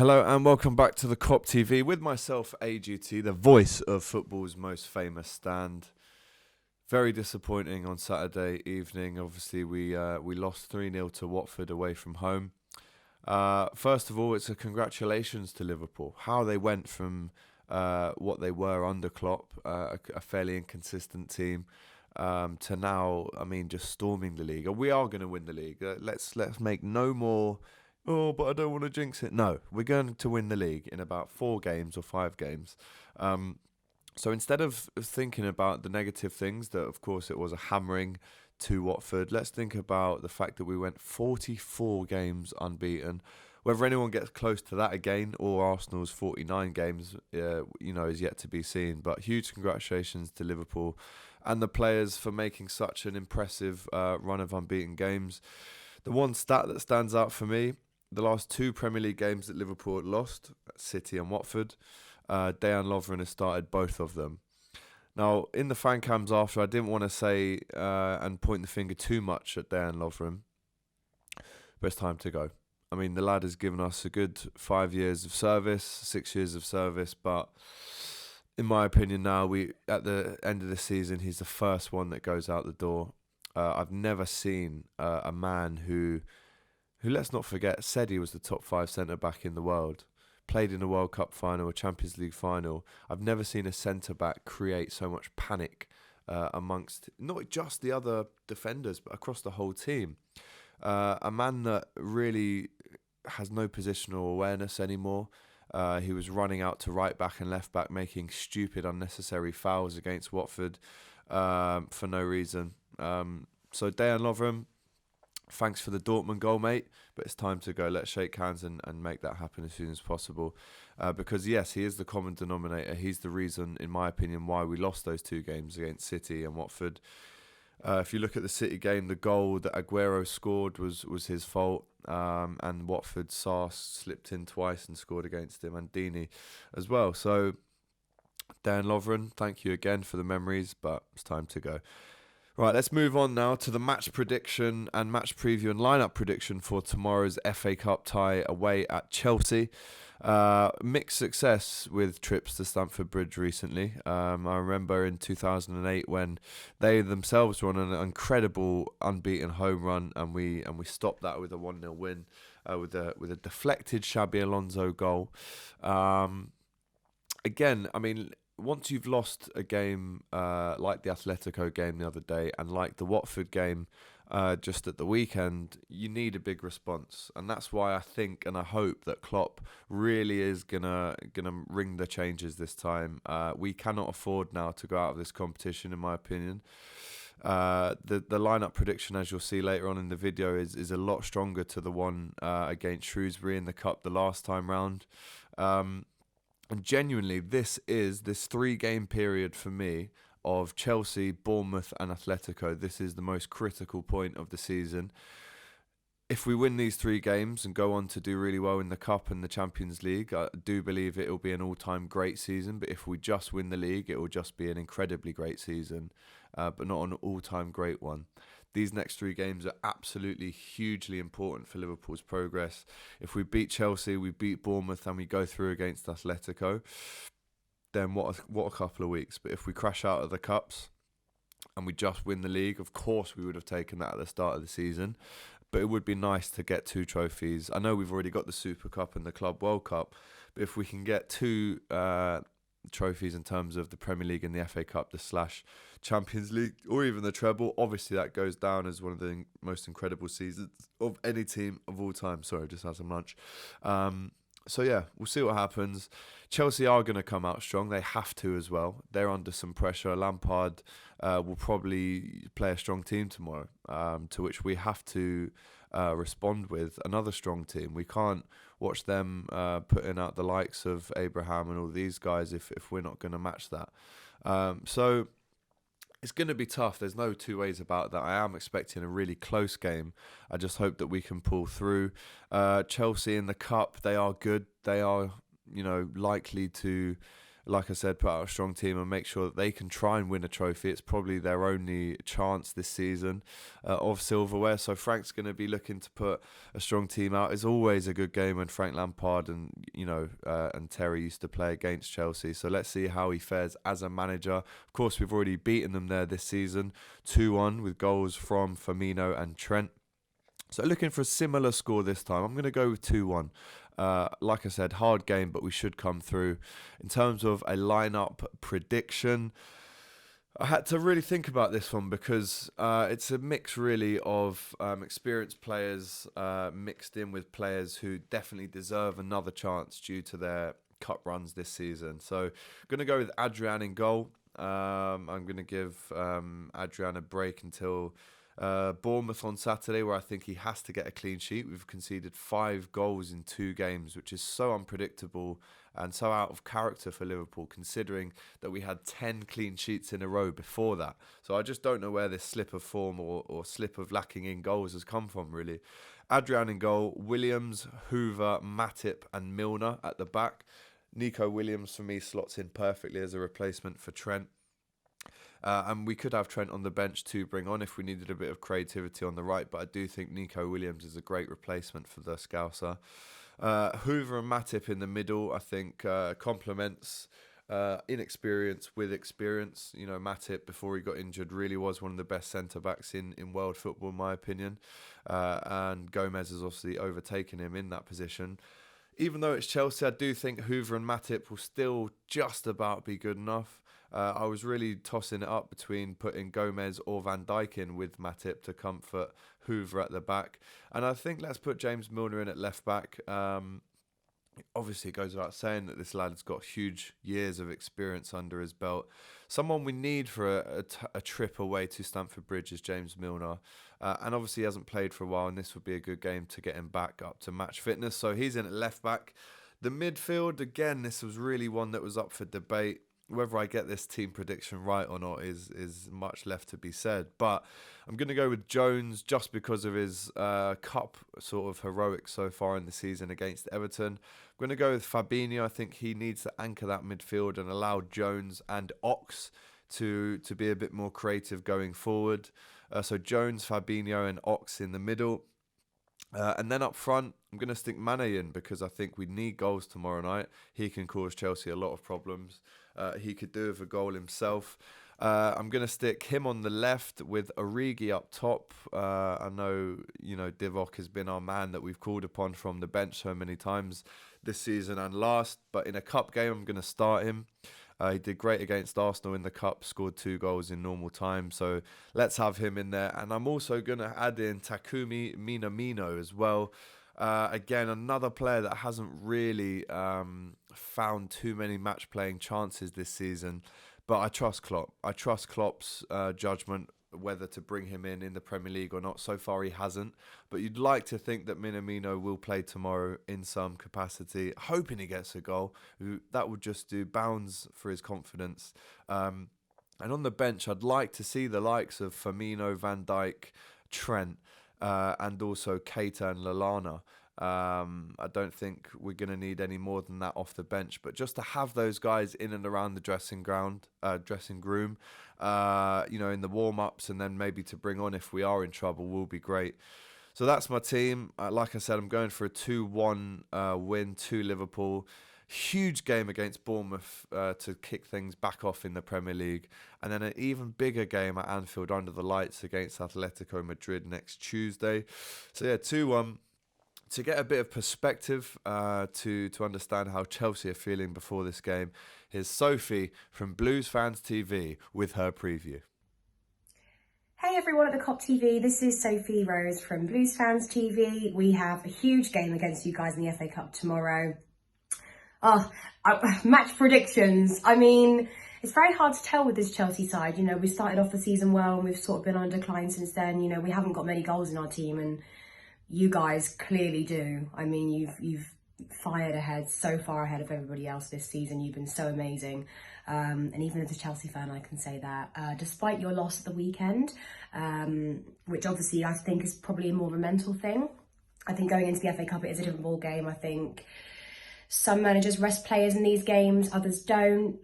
Hello and welcome back to the Kop TV with myself, AGT, the voice of football's most famous stand. Very disappointing on Saturday evening. Obviously, we lost 3-0 to Watford away from home. First of all, it's a congratulations to Liverpool. How they went from what they were under Klopp, a fairly inconsistent team, to now, just storming the league. We are going to win the league. Let's make no more. Oh, but I don't want to jinx it. No, we're going to win the league in about 4 games or 5 games. So instead of thinking about the negative things, that of course it was a hammering to Watford, let's think about the fact that we went 44 games unbeaten. Whether anyone gets close to that again or Arsenal's 49 games, is yet to be seen. But huge congratulations to Liverpool and the players for making such an impressive run of unbeaten games. The one stat that stands out for me, the last 2 Premier League games that Liverpool had lost, City and Watford, Dejan Lovren has started both of them. Now, in the fan cams after, I didn't want to say and point the finger too much at Dejan Lovren, but it's time to go. The lad has given us a good 5 years of service, 6 years of service, but in my opinion now, at the end of the season, he's the first one that goes out the door. I've never seen a man who, let's not forget, said he was the top 5 centre-back in the world, played in a World Cup final, a Champions League final. I've never seen a centre-back create so much panic amongst not just the other defenders, but across the whole team. A man that really has no positional awareness anymore. He was running out to right back and left back, making stupid, unnecessary fouls against Watford for no reason. So Dejan Lovren, thanks for the Dortmund goal, mate, but it's time to go. Let's shake hands and make that happen as soon as possible. Because, yes, he is the common denominator. He's the reason, in my opinion, why we lost those 2 games against City and Watford. If you look at the City game, the goal that Aguero scored was his fault. And Watford, Sars slipped in twice and scored against him, and Dini as well. So, Dan Lovren, thank you again for the memories, but it's time to go. Right, let's move on now to the match prediction and match preview and lineup prediction for tomorrow's FA Cup tie away at Chelsea. Mixed success with trips to Stamford Bridge recently. I remember in 2008 when they themselves were on an incredible unbeaten home run, and we stopped that with a 1-0 win with a deflected Xabi Alonso goal. Again, once you've lost a game like the Atletico game the other day and like the Watford game just at the weekend, you need a big response. And that's why I think and I hope that Klopp really is gonna ring the changes this time. We cannot afford now to go out of this competition, in my opinion. The lineup prediction, as you'll see later on in the video, is a lot stronger to the one against Shrewsbury in the Cup the last time round. And genuinely, this 3-game period for me of Chelsea, Bournemouth and Atletico, this is the most critical point of the season. If we win these 3 games and go on to do really well in the Cup and the Champions League, I do believe it will be an all-time great season. But if we just win the league, it will just be an incredibly great season, but not an all-time great one. These next 3 games are absolutely hugely important for Liverpool's progress. If we beat Chelsea, we beat Bournemouth and we go through against Atletico, then what a couple of weeks. But if we crash out of the Cups and we just win the league, of course we would have taken that at the start of the season. But it would be nice to get 2 trophies. I know we've already got the Super Cup and the Club World Cup, but if we can get 2 trophies in terms of the Premier League and the FA Cup, the / Champions League, or even the treble, obviously that goes down as one of the most incredible seasons of any team of all time. Sorry, I just had some lunch. So yeah, we'll see what happens. Chelsea are going to come out strong. They have to as well. They're under some pressure. Lampard will probably play a strong team tomorrow, to which we have to respond with another strong team. We can't watch them putting out the likes of Abraham and all these guys if we're not going to match that. So it's going to be tough. There's no 2 ways about that. I am expecting a really close game. I just hope that we can pull through. Chelsea in the Cup, they are good. They are, likely to like I said, put out a strong team and make sure that they can try and win a trophy. It's probably their only chance this season of silverware. So Frank's going to be looking to put a strong team out. It's always a good game when Frank Lampard and and Terry used to play against Chelsea. So let's see how he fares as a manager. Of course, we've already beaten them there this season, 2-1 with goals from Firmino and Trent. So looking for a similar score this time. I'm going to go with 2-1. Like I said, hard game, but we should come through. In terms of a lineup prediction, I had to really think about this one because it's a mix really of experienced players mixed in with players who definitely deserve another chance due to their cup runs this season. So I'm going to go with Adrian in goal. I'm going to give Adrian a break until Bournemouth on Saturday, where I think he has to get a clean sheet. We've conceded 5 goals in 2 games, which is so unpredictable and so out of character for Liverpool, considering that we had 10 clean sheets in a row before that. So I just don't know where this slip of form or slip of lacking in goals has come from, really. Adrian in goal, Williams, Hoover, Matip and Milner at the back. Nico Williams, for me, slots in perfectly as a replacement for Trent. And we could have Trent on the bench to bring on if we needed a bit of creativity on the right, but I do think Nico Williams is a great replacement for the Scouser. Hoover and Matip in the middle, I think, complements inexperience with experience. You know, Matip, before he got injured, really was one of the best centre-backs in world football, in my opinion. And Gomez has obviously overtaken him in that position. Even though it's Chelsea, I do think Hoover and Matip will still just about be good enough. I was really tossing it up between putting Gomez or Van Dijk in with Matip to comfort Hoover at the back. And I think let's put James Milner in at left back. Obviously, it goes without saying that this lad's got huge years of experience under his belt. Someone we need for a trip away to Stamford Bridge is James Milner. And obviously, he hasn't played for a while, and this would be a good game to get him back up to match fitness. So he's in at left back. The midfield, again, this was really one that was up for debate. Whether I get this team prediction right or not is much left to be said. But I'm going to go with Jones just because of his cup sort of heroics so far in the season against Everton. I'm going to go with Fabinho. I think he needs to anchor that midfield and allow Jones and Ox to be a bit more creative going forward. So Jones, Fabinho and Ox in the middle. And then up front, I'm going to stick Mane in because I think we need goals tomorrow night. He can cause Chelsea a lot of problems. He could do with a goal himself. I'm going to stick him on the left with Origi up top. I know, Divock has been our man that we've called upon from the bench so many times this season and last. But in a cup game, I'm going to start him. He did great against Arsenal in the cup, scored 2 goals in normal time. So let's have him in there. And I'm also going to add in Takumi Minamino as well. Again, another player that hasn't really found too many match-playing chances this season. But I trust Klopp. I trust Klopp's judgment whether to bring him in the Premier League or not. So far, he hasn't. But you'd like to think that Minamino will play tomorrow in some capacity, hoping he gets a goal. That would just do bounds for his confidence. And on the bench, I'd like to see the likes of Firmino, Van Dijk, Trent, and also Keita and Lallana. I don't think we're going to need any more than that off the bench, but just to have those guys in and around the dressing room, in the warm-ups, and then maybe to bring on if we are in trouble will be great. So that's my team. Like I said, I'm going for a 2-1 win to Liverpool. Huge game against Bournemouth to kick things back off in the Premier League. And then an even bigger game at Anfield under the lights against Atletico Madrid next Tuesday. So yeah, 2-1. To get a bit of perspective to understand how Chelsea are feeling before this game, here's Sophie from Blues Fans TV with her preview. Hey everyone at the Kop TV, this is Sophie Rose from Blues Fans TV. We have a huge game against you guys in the FA Cup tomorrow. Match predictions. I mean, it's very hard to tell with this Chelsea side. We started off the season well and we've sort of been on decline since then. We haven't got many goals in our team and you guys clearly do. I mean, you've fired ahead, so far ahead of everybody else this season. You've been so amazing. And even as a Chelsea fan, I can say that. Despite your loss at the weekend, which obviously I think is probably more of a mental thing. I think going into the FA Cup, it is a different ball game. I think some managers rest players in these games, others don't.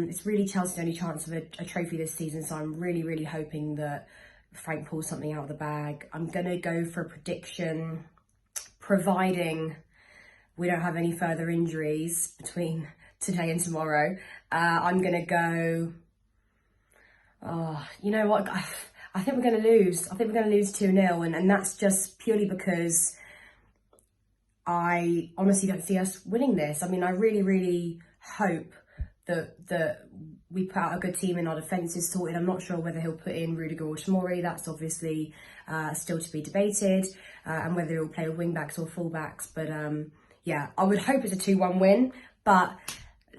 It's really Chelsea's only chance of a trophy this season, so I'm really, really hoping that Frank pulls something out of the bag. I'm going to go for a prediction, providing we don't have any further injuries between today and tomorrow. I'm going to go... Oh, you know what? I think we're going to lose. I think we're going to lose 2-0, and that's just purely because I honestly don't see us winning this. I mean, I really, really hope that we put out a good team and our defence is sorted. I'm not sure whether he'll put in Rudiger or Tomori. That's obviously still to be debated, and whether he'll play with wing-backs or full-backs. But yeah, I would hope it's a 2-1 win, but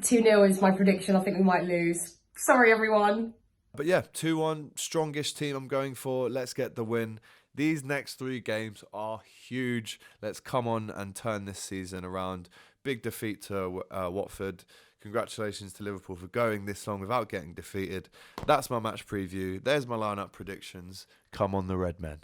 2-0 is my prediction. I think we might lose. Sorry, everyone. But yeah, 2-1, strongish team I'm going for. Let's get the win. These next 3 games are huge. Let's come on and turn this season around. Big defeat to Watford. Congratulations to Liverpool for going this long without getting defeated. That's my match preview. There's my lineup predictions. Come on, the Red Men.